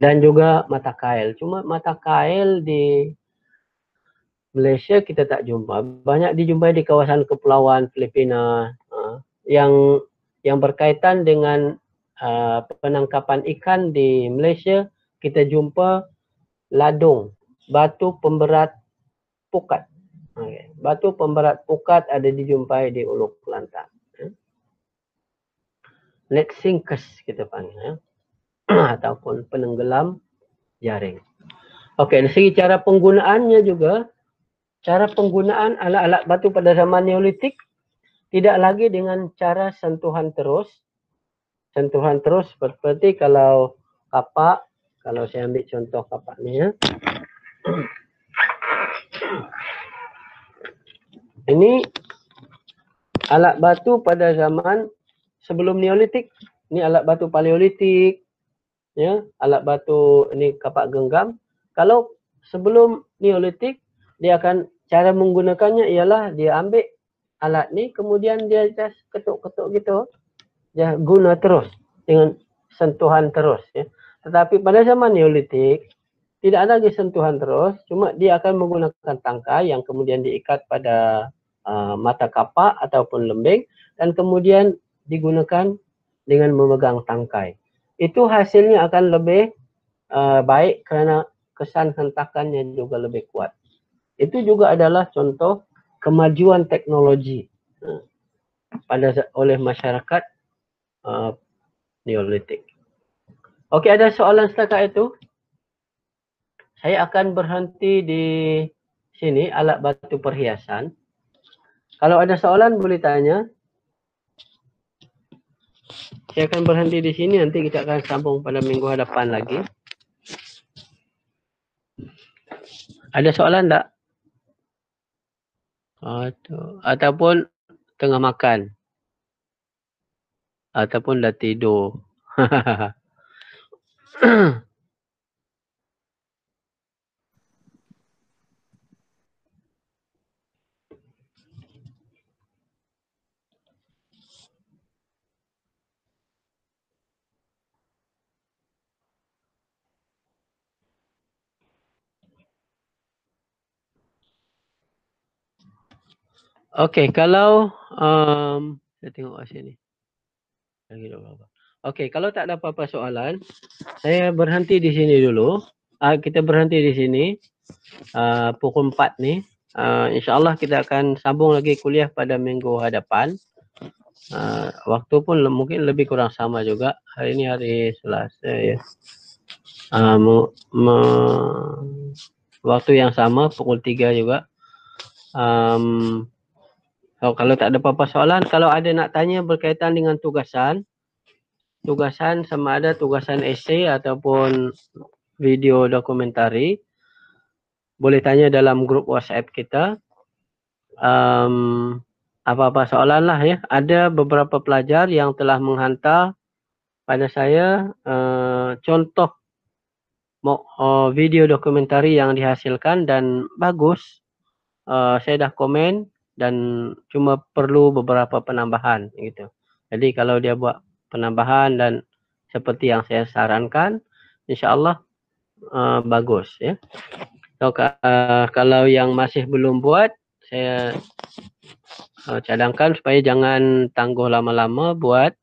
A: Dan juga mata kail. Cuma mata kail di Malaysia kita tak jumpa. Banyak dijumpai di kawasan kepulauan Filipina yang berkaitan dengan penangkapan ikan di Malaysia. Kita jumpa ladung, batu pemberat pukat. Okay. Batu pemberat pukat ada dijumpai di Ulu Kelantan. Net sinkers kita panggil. Ataupun penenggelam jaring. Okey, dari segi cara penggunaannya juga, cara penggunaan alat-alat batu pada zaman Neolitik tidak lagi dengan cara sentuhan terus. Sentuhan terus seperti kalau kapak, kalau saya ambil contoh kapak ni ya. Ini alat batu pada zaman sebelum Neolitik. Ini alat batu Paleolitik. Ya, alat batu ini kapak genggam. Kalau sebelum Neolitik, dia akan cara menggunakannya ialah dia ambil alat ni, kemudian dia just ketuk-ketuk gitu. Dia guna terus dengan sentuhan terus. Ya. Tetapi pada zaman Neolitik, tidak ada lagi sentuhan terus, cuma dia akan menggunakan tangkai yang kemudian diikat pada mata kapak ataupun lembing dan kemudian digunakan dengan memegang tangkai. Itu hasilnya akan lebih baik kerana kesan hentakannya juga lebih kuat. Itu juga adalah contoh kemajuan teknologi oleh masyarakat Neolitik. Okey, ada soalan setakat itu? Saya akan berhenti di sini, alat batu perhiasan. Kalau ada soalan boleh tanya. Saya akan berhenti di sini, nanti kita akan sambung pada minggu hadapan lagi. Ada soalan tak? Ataupun tengah makan. Ataupun dah tidur. Okey, kalau saya tengok kat sini. Okey, kalau tak ada apa-apa soalan, saya berhenti di sini dulu. Kita berhenti di sini pukul 4 ni. InsyaAllah kita akan sambung lagi kuliah pada minggu hadapan. Waktu pun mungkin lebih kurang sama juga. Hari ini hari Selasa ya. Waktu yang sama pukul 3 juga. Kalau tak ada apa-apa soalan, kalau ada nak tanya berkaitan dengan tugasan sama ada tugasan esei ataupun video dokumentari, boleh tanya dalam grup WhatsApp kita. Apa-apa soalan lah ya. Ada beberapa pelajar yang telah menghantar pada saya contoh video dokumentari yang dihasilkan dan bagus. Saya dah komen dan cuma perlu beberapa penambahan gitu. Jadi kalau dia buat penambahan dan seperti yang saya sarankan, insya-Allah bagus ya. So, kalau yang masih belum buat, saya cadangkan supaya jangan tangguh lama-lama buat.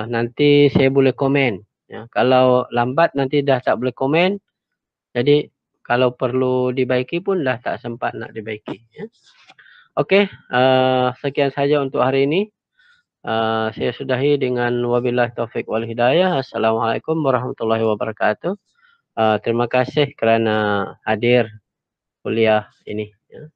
A: Nanti saya boleh komen. Ya. Kalau lambat nanti dah tak boleh komen. Jadi kalau perlu dibaiki pun dah tak sempat nak dibaiki. Ya. Okey, sekian saja untuk hari ini. Saya sudahi dengan wabillahi taufik wal hidayah. Assalamualaikum warahmatullahi wabarakatuh. Terima kasih kerana hadir kuliah ini. Ya.